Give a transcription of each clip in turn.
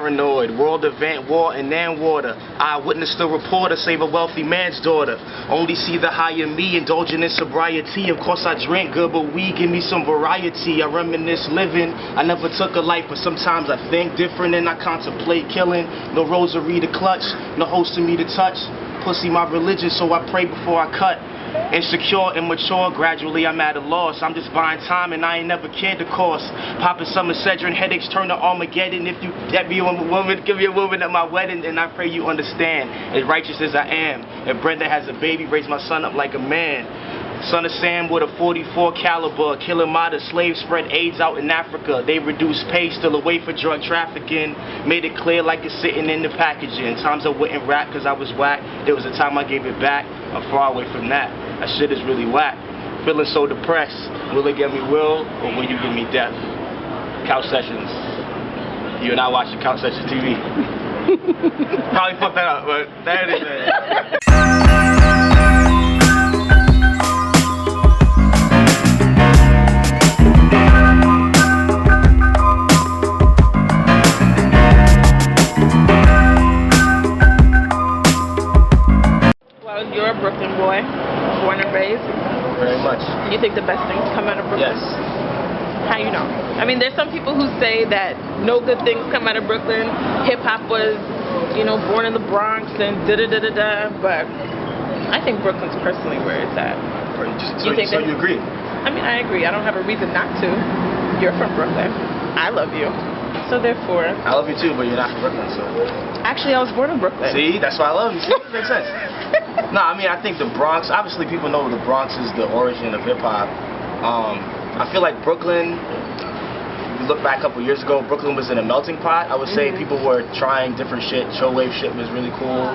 paranoid. World event, war, and then water. I witnessed a reporter save a wealthy man's daughter. Only see the higher me, indulging in sobriety. Of course I drink good, but weed give me some variety. I reminisce living. I never took a life, but sometimes I think different and I contemplate killing. No rosary to clutch, no host to me to touch. Pussy my religion, so I pray before I cut. Insecure, immature, gradually I'm at a loss. I'm just buying time and I ain't never cared the cost. Popping some Excedrin, headaches turn to Armageddon. If you get me a woman, give me a woman at my wedding, and I pray you understand. As righteous as I am, if Brenda has a baby, raise my son up like a man. Son of Sam with a 44 caliber, killing modern slaves, spread AIDS out in Africa. They reduced pay, still away for drug trafficking. Made it clear like it's sitting in the packaging. Times I wouldn't rap cause I was whack. There was a time I gave it back. I'm far away from that. That shit is really whack. Feeling so depressed. Will it give me will or will you give me death? Couch Sessions. You and I watching Couch Sessions TV. Probably fucked that up, but there it is, man. You're a Brooklyn boy, born and raised. Very much. You think the best things come out of Brooklyn? Yes. How you know? I mean, there's some people who say that no good things come out of Brooklyn. Hip hop was, you know, born in the Bronx and da-da-da-da-da, but I think Brooklyn's personally where it's at. So you agree? I mean, I agree. I don't have a reason not to. You're from Brooklyn. I love you. So therefore... I love you too, but you're not from Brooklyn, so... Actually, I was born in Brooklyn. See? That's why I love you. See? It makes sense. No, I mean, I think the Bronx... Obviously, people know the Bronx is the origin of hip-hop. I feel like Brooklyn... If you look back a couple years ago, Brooklyn was in a melting pot. I would say people were trying different shit. Showwave shit was really cool.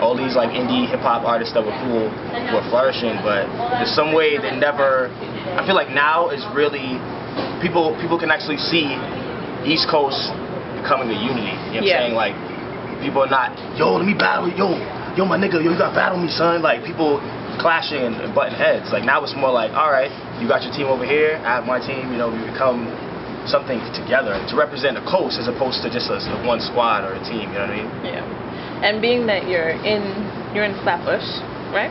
All these, like, indie hip-hop artists that were cool were flourishing, but in some way they never... I feel like now is really... People can actually see East Coast becoming a unity. You know what I'm saying? Like, people are not, yo, let me battle, yo, my nigga, yo, you gotta battle me, son. Like, people clashing and butting heads. Like, now it's more like, alright, you got your team over here, I have my team, you know, we become something together to represent a coast as opposed to just a one squad or a team, you know what I mean? Yeah. And being that you're in Flatbush, right?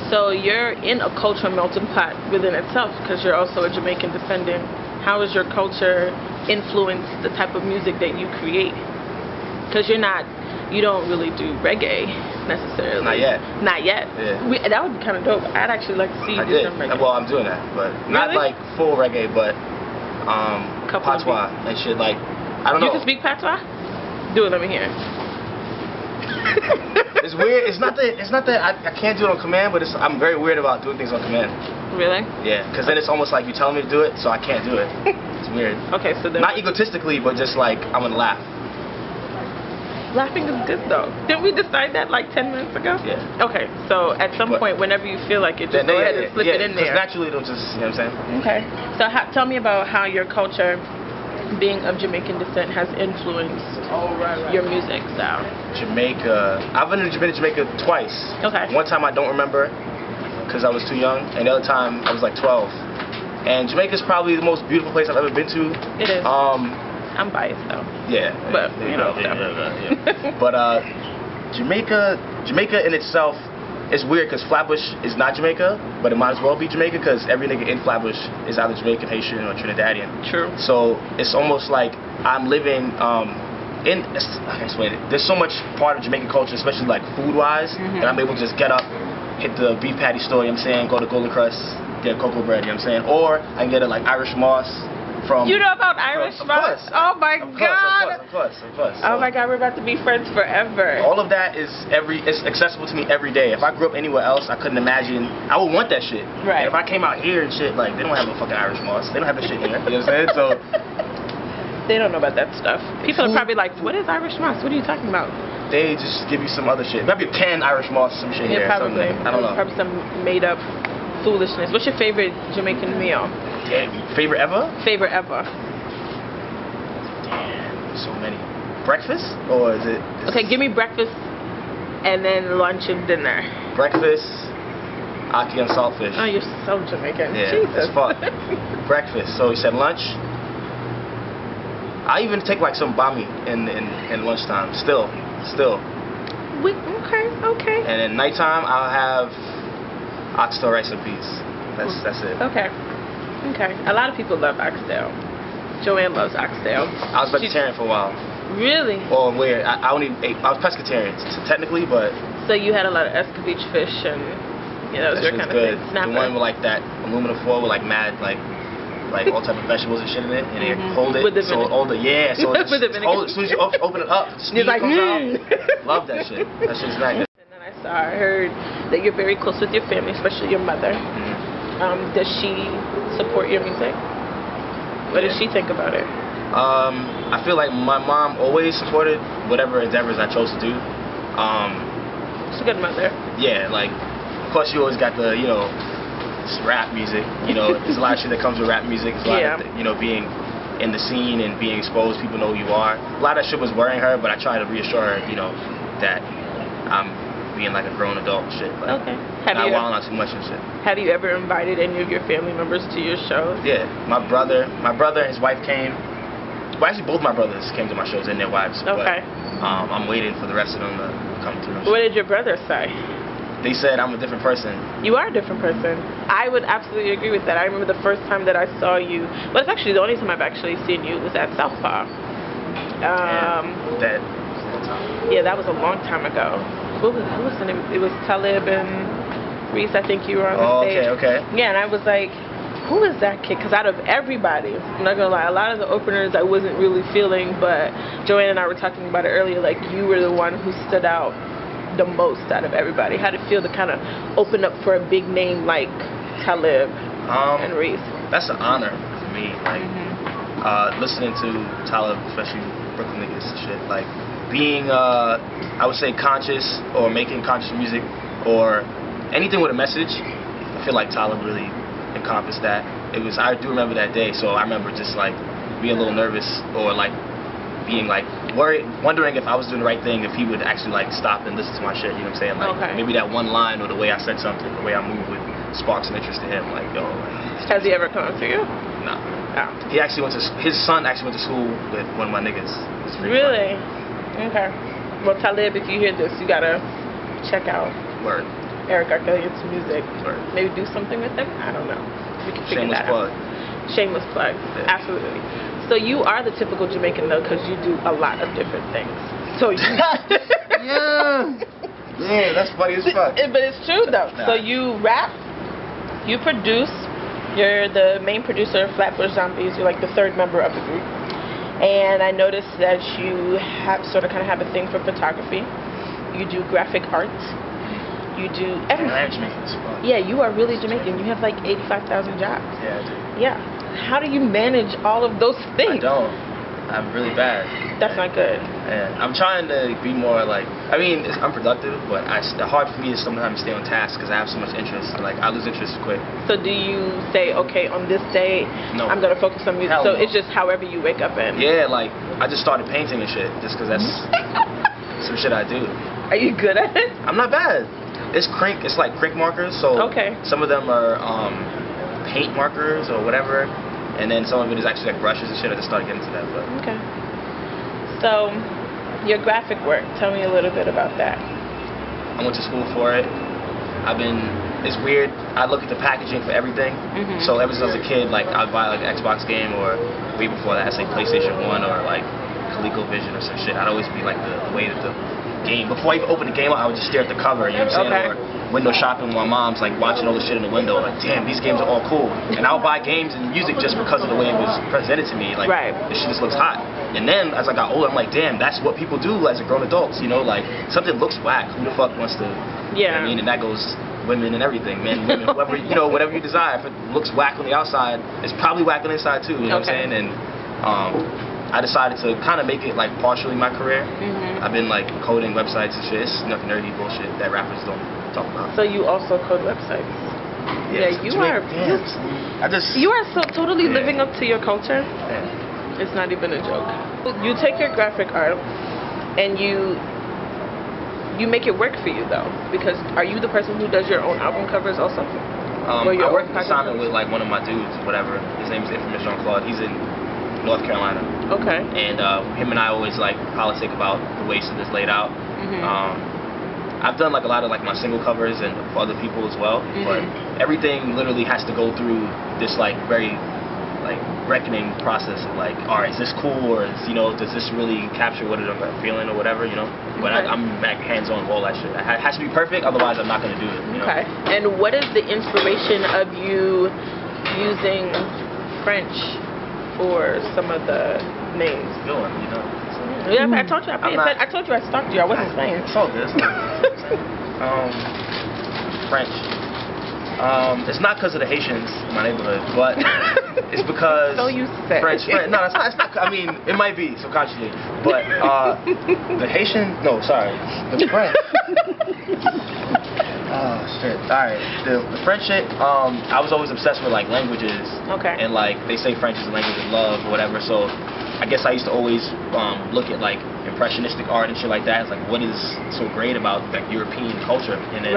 So you're in a cultural melting pot within itself because you're also a Jamaican descendant. How has your culture influenced the type of music that you create? Because you don't really do reggae necessarily. Not yet. Not yet? Yeah. That would be kind of dope. I'd actually like to see you do some reggae. Well, I'm doing that, but not like full reggae, but patois and shit. Like, I don't know. You can speak patois? Do it, let me hear. It's weird. It's not that I can't do it on command, but I'm very weird about doing things on command. Really? Yeah, because then it's almost like you're telling me to do it, so I can't do it. It's weird. Okay, so then... Not egotistically, but just like, I'm going to laugh. Laughing is good, though. Didn't we decide that like 10 minutes ago? Yeah. Okay, so at some point, whenever you feel like it, just go ahead and slip it in there. Because naturally it'll just, you know what I'm saying? Okay. So tell me about how your culture, being of Jamaican descent, has influenced your music style. Jamaica. I've been to Jamaica twice. Okay. One time I don't remember because I was too young, and the other time I was like 12. And Jamaica's probably the most beautiful place I've ever been to. It is. I'm biased though. Yeah. But you know. But Jamaica in itself is weird because Flatbush is not Jamaica, but it might as well be Jamaica because every nigga in Flatbush is either Jamaican, Haitian, or Trinidadian. True. So it's almost like I'm living I can explain it. There's so much part of Jamaican culture, especially like food-wise, that I'm able to just get up, hit the beef patty store, you know what I'm saying, go to Golden Crust, get cocoa bread, you know what I'm saying, or I can get it like Irish moss from... You know about Irish moss? Oh my God! Of course. Oh my God, we're about to be friends forever. All of that is accessible to me every day. If I grew up anywhere else, I couldn't imagine, I would want that shit. Right. And if I came out here and shit, like, they don't have no fucking Irish moss. They don't have that shit here, you know what I'm saying? So... They don't know about that stuff. People are probably like, what is Irish moss? What are you talking about? They just give you some other shit. Maybe 10 Irish moss, some shit here. Probably. I don't know. Probably some made up foolishness. What's your favorite Jamaican meal? Yeah, favorite ever? Favorite ever. Damn, so many. Breakfast? Or is it... Okay, give me breakfast and then lunch and dinner. Breakfast, ackee and saltfish. Oh, you're so Jamaican. Yeah, Jesus. that's fuck. Breakfast. So you said lunch? I even take like some bami in lunchtime. Still. Okay. And at nighttime, I'll have oxtail rice and peas. That's it. Okay. A lot of people love oxtail. Joanne loves oxtail. I was vegetarian for a while. Really? Or weird. I was pescatarian technically, but. So you had a lot of escovitch fish and that was your kind of good. thing. The one with like that aluminum foil with like mad like all type of vegetables and shit in it, and they hold it. With the so all the so with the vinegar. as soon as you open it up, You're like, comes out. Love that shit. That shit's mad good. And then I heard that you're very close with your family, especially your mother. Does she support your music? What does she think about it? I feel like my mom always supported whatever endeavors I chose to do. She's a good mother. Yeah, like, of course you always got the, rap music. There's a lot of shit that comes with rap music. There's a lot of, being in the scene and being exposed, people know who you are. A lot of that shit was worrying her, but I try to reassure her, that I'm being like a grown adult and shit. Like, okay. Not wilding out too much and shit. Have you ever invited any of your family members to your shows? Yeah, my brother and his wife came. Well, actually, both my brothers came to my shows and their wives. Okay. But, I'm waiting for the rest of them to come to my shows. What did your brother say? They said I'm a different person. You are a different person. I would absolutely agree with that. I remember the first time that I saw you. Well, it's actually the only time I've actually seen you was at Southpaw. Yeah, that was a long time ago. Who was the name? It was Talib and Reese. I think you were on the stage. Okay. Yeah, and I was like, who is that kid? Because out of everybody, I'm not gonna lie, a lot of the openers I wasn't really feeling, but Joanne and I were talking about it earlier. Like, you were the one who stood out the most out of everybody. How did it feel to kind of open up for a big name like Talib and Reese? That's an honor for me. Like, listening to Talib, especially Brooklyn niggas and shit, like being, I would say, conscious or making conscious music or anything with a message. I feel like Talib really encompassed that. I do remember that day, so I remember just like being a little nervous or like being like worried, wondering if I was doing the right thing, if he would actually like stop and listen to my shit, you know what I'm saying? Like maybe that one line or the way I said something, the way I moved would spark some interest in him. Like, yo. Has he ever come up to you? No. Oh. He actually his son actually went to school with one of my niggas. Really? Okay. Well, Talib, if you hear this, you gotta check out Erick Arc Elliott's music. Maybe do something with him. I don't know. We can figure that out. Shameless plug. Yeah. Absolutely. So you are the typical Jamaican though, because you do a lot of different things. So you yeah, that's funny as fuck. But it's true though. Nah. So you rap, you produce. You're the main producer of Flatbush Zombies. You're like the third member of the group. And I noticed that you have kind of have a thing for photography. You do graphic art. You do everything. I'm Jamaican as fuck. Yeah, you are really Jamaican. You have like 85,000 jobs. Yeah, I do. Yeah. How do you manage all of those things? I don't. I'm really bad. That's not good. Yeah. I'm trying to be more like, I mean, I'm productive, but it's hard for me to sometimes stay on task because I have so much interest. Like, I lose interest quick. So do you say, okay, on this day, I'm going to focus on music? So it's just however you wake up in? Yeah, like, I just started painting and shit just because that's some shit I do. Are you good at it? I'm not bad. It's like crink markers, so some of them are paint markers or whatever, and then some of it is actually like brushes and shit. I just started getting into that. But. Okay. So, your graphic work, tell me a little bit about that. I went to school for it. It's weird, I look at the packaging for everything. So ever since I was a kid, like I'd buy like an Xbox game, or way before that, I'd say PlayStation 1 or like ColecoVision or some shit. I'd always be like the way that the game, before I even open the game out, I would just stare at the cover, you know what I'm saying? Or window shopping with my mom's, like watching all the shit in the window, like, damn, these games are all cool. And I would buy games and music just because of the way it was presented to me, like, this shit just looks hot. And then, as I got older, I'm like, damn, that's what people do as a grown adults, you know, like, something looks whack, who the fuck wants to, you know what I mean? And that goes women and everything, men, women, whoever, you know, whatever you desire. If it looks whack on the outside, it's probably whack on the inside too, you know what I'm saying? And I decided to kind of make it like partially my career. I've been like coding websites and shit. It's nothing nerdy bullshit that rappers don't talk about. So you also code websites? Yeah, you are. You are so totally living up to your culture. It's not even a joke. You take your graphic art and you make it work for you though, because are you the person who does your own album covers also? I work in assignment with like one of my dudes, whatever. His name is Infamous Jean-Claude. He's in North Carolina. Okay. And him and I always like politic about the way shit is laid out. I've done like a lot of like my single covers and for other people as well, but everything literally has to go through this like very like reckoning process of like, all right, is this cool, or is, you know, does this really capture what I'm feeling or whatever, you know? But I'm back hands-on with all that shit. It has to be perfect, otherwise I'm not gonna do it. You know? Okay. And what is the inspiration of you using French for some of the names? Good one, you know. Yeah, I told you. I told you I stalked you. I wasn't saying. It's all good. French. It's not because of the Haitians in my neighborhood, but it's because So you said. French. No, it's not. I mean, it might be subconsciously, but the Haitian. No, sorry, the French. Oh shit! All right, the French shit. I was always obsessed with like languages. Okay. And like they say French is a language of love or whatever, so I guess I used to always look at like impressionistic art and shit like that. It's like, what is so great about like European culture? And then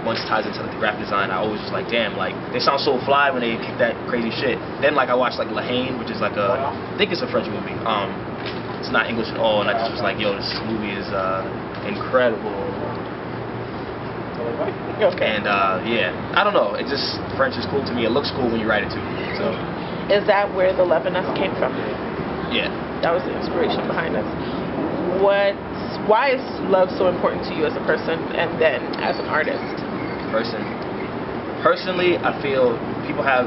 once it ties into like, the graphic design, I always was like, damn, like they sound so fly when they kick that crazy shit. Then like I watched like La Haine, which is like I think it's a French movie. It's not English at all, and I just was like, yo, this movie is incredible. Okay. And yeah, I don't know. It just French is cool to me. It looks cool when you write it too. So. Is that where the Lebanese came from? Yeah. That was the inspiration behind us. Why is love so important to you as a person and then as an artist? Personally, I feel people have,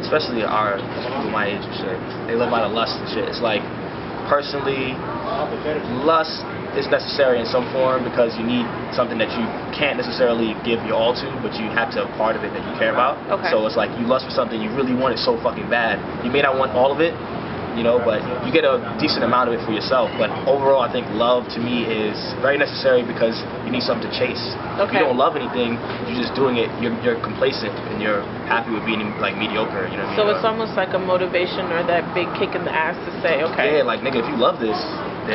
especially people my age and shit, they live out of lust and shit. It's like, personally, lust is necessary in some form because you need something that you can't necessarily give your all to, but you have to have part of it that you care about. Okay. So it's like you lust for something, you really want it so fucking bad. You may not want all of it, you know, but you get a decent amount of it for yourself. But overall, I think love to me is very necessary because you need something to chase. If you don't love anything, you're just doing it, you're complacent and you're happy with being like mediocre, you know what I mean? So it's almost like a motivation or that big kick in the ass to say, okay. Yeah, like nigga, if you love this,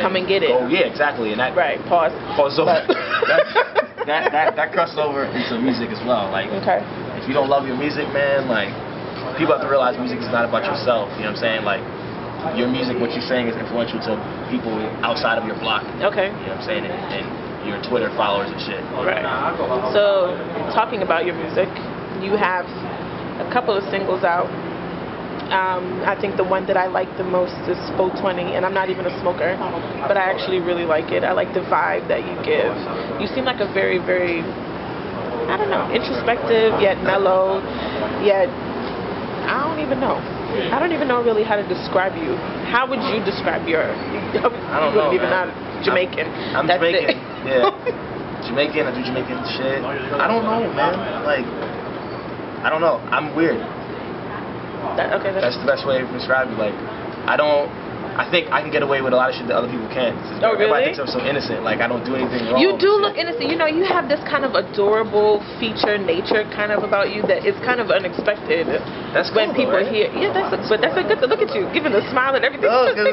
come and get it. Oh yeah, exactly. And that Pause over. that crosses over into music as well. Like, if you don't love your music, man, like people have to realize music is not about yourself. You know what I'm saying? Like your music, what you're saying is influential to people outside of your block. Okay. You know what I'm saying? And your Twitter followers and shit. Right. So talking about your music, you have a couple of singles out. I think the one that I like the most is 420, and I'm not even a smoker, but I actually really like it. I like the vibe that you give. You seem like a very, very, I don't know, introspective, yet mellow, yet, I don't even know. I don't even know really how to describe you. How would you describe your, I don't know, even man. know, Jamaican. I'm That's Jamaican, it. yeah. Jamaican, I do Jamaican shit. I don't know, man. Like, I don't know. I'm weird. That's the best way to describe it. Like, I think I can get away with a lot of shit that other people can't. Oh, really? Everybody thinks I'm so innocent. Like, I don't do anything wrong. You do look innocent. You know, you have this kind of adorable feature, nature kind of about you that is kind of unexpected. That's cool, when people right? hear. Yeah, that's a good to look at you, giving a smile and everything. Oh, because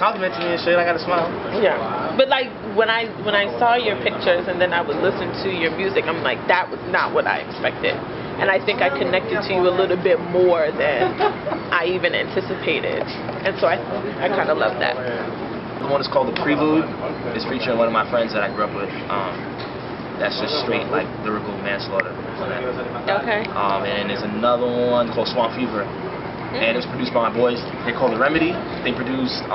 complimenting me and shit, I got to smile. Yeah, but like when I saw your pictures and then I would listen to your music, I'm like, that was not what I expected. And I think I connected to you a little bit more than I even anticipated. And so I kind of love that. The one is called The Prelude. It's featuring one of my friends that I grew up with. That's just straight, like, lyrical manslaughter. Okay. And there's another one called Swamp Fever. And it was produced by my boys. They call it Remedy. They produced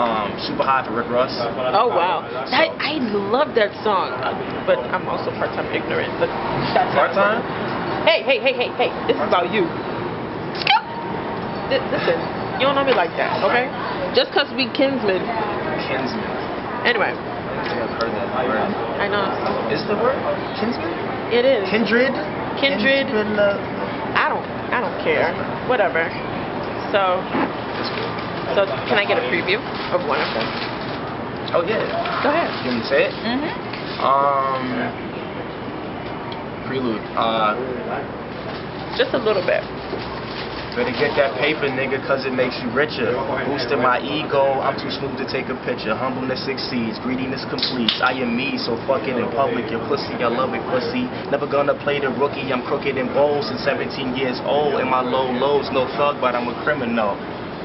Super High for Rick Ross. Oh, wow. I love that song. But I'm also part-time ignorant. But that's part-time? Hey, this is about you. Listen, you don't know me like that, okay? Just because we kinsmen. Kinsmen. Anyway. I don't think I've heard that word. I know. Is the word kinsman? It is. Kindred? Kinsman, I don't care. Whatever. So can I get a preview of one of them? Oh, yeah. Go ahead. You want me to say it? Prelude. Just a little bit. Better get that paper, nigga, cause it makes you richer. Boosting my ego, I'm too smooth to take a picture. Humbleness exceeds, greediness completes. I am me, so fuck it in public. Your pussy, I love it, pussy. Never gonna play the rookie, I'm crooked and bold since 17 years old. And my low lows, no thug, but I'm a criminal.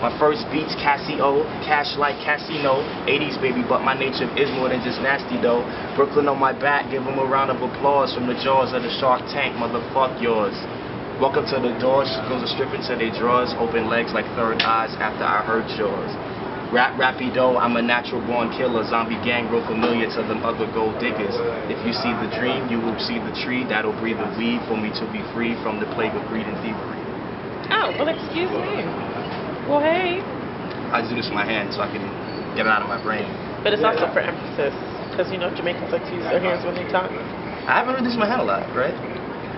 My first beats Casio, cash like casino, 80s baby, but my nature is more than just nasty though. Brooklyn on my back, give them a round of applause from the jaws of the Shark Tank, motherfuck yours. Welcome to the doors, goes a strip into their drawers, open legs like third eyes after I heard yours. Rapido, I'm a natural born killer, zombie gang real familiar to them other gold diggers. If you see the dream, you will see the tree that'll breathe the weed for me to be free from the plague of greed and thievery. Oh, well, excuse me. Well, hey. I just do this with my hand so I can get it out of my brain. But it's also for emphasis, because you know Jamaicans like to use their hands when they talk. I haven't really used my hand a lot, right?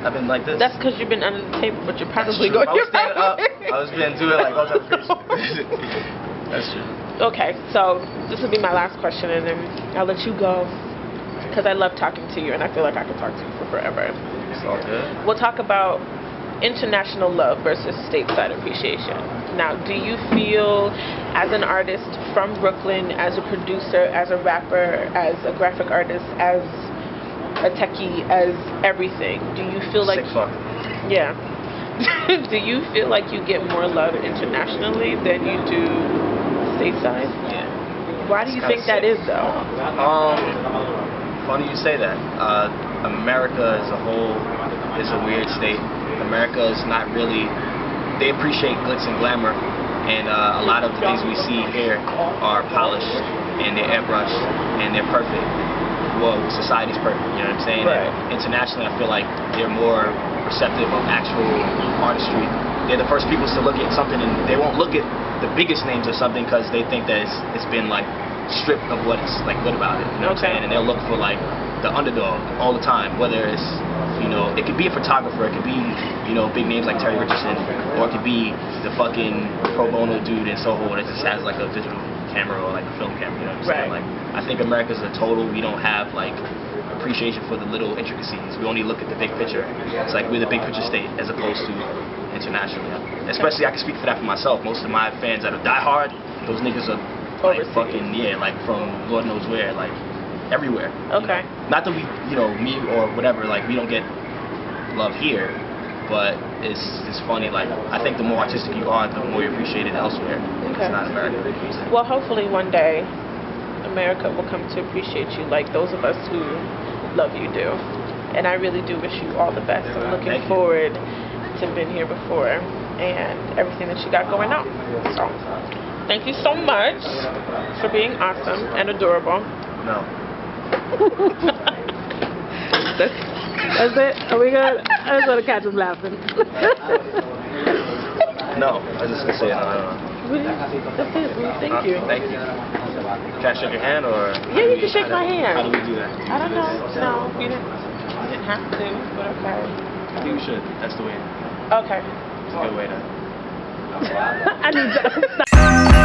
I've been like this. That's because you've been under the table, but you're probably going. I was standing up. I was been doing like all types of crazy. That's true. Okay, so this will be my last question, and then I'll let you go, because I love talking to you, and I feel like I could talk to you for forever. It's all good. We'll talk about international love versus stateside appreciation. Now, do you feel, as an artist from Brooklyn, as a producer, as a rapper, as a graphic artist, as a techie, as everything, do you feel like... Sick fuck. Yeah. Do you feel like you get more love internationally than you do stateside? Yeah. Why do you think that is, though? Funny you say that. America as a whole is a weird state. America is not really... They appreciate glitz and glamour, and a lot of the things we see here are polished, and they're airbrushed, and they're perfect. Well, society's perfect, you know what I'm saying? Right. And internationally, I feel like they're more receptive of actual artistry. They're the first people to look at something, and they won't look at the biggest names of something because they think that it's been like stripped of what's like good about it. You know what I'm saying? And they'll look for like the underdog all the time, whether it's, you know, it could be a photographer, it could be, you know, big names like Terry Richardson, or it could be the fucking pro bono dude in Soho that just has like a digital camera or like a film camera, you know what I'm saying? Like, I think America's a total, we don't have like appreciation for the little intricacies. We only look at the big picture. It's like we're the big picture state as opposed to internationally. Especially, I can speak for that for myself. Most of my fans that are diehard, those niggas are like fucking, yeah, like from Lord knows where, like everywhere. Okay. You know? Not that we, you know, me or whatever, like we don't get love here, but it's funny. Like, I think the more artistic you are, the more you appreciate it elsewhere. Okay. It's not America. Well, hopefully one day America will come to appreciate you like those of us who love you do. And I really do wish you all the best. I'm looking forward to being here before and everything that you got going on. So, thank you so much for being awesome and adorable. No. That's it? Are we good? I just want to catch him laughing. No, I was just gonna say no. I don't know. Really? That's it. Well, thank you. Thank you. Can I shake your hand or? Yeah, you can shake my hand. How do we do that? I don't know. No, you didn't have to, but okay. I think we should. That's the way. Okay. It's a good way to. I need to stop.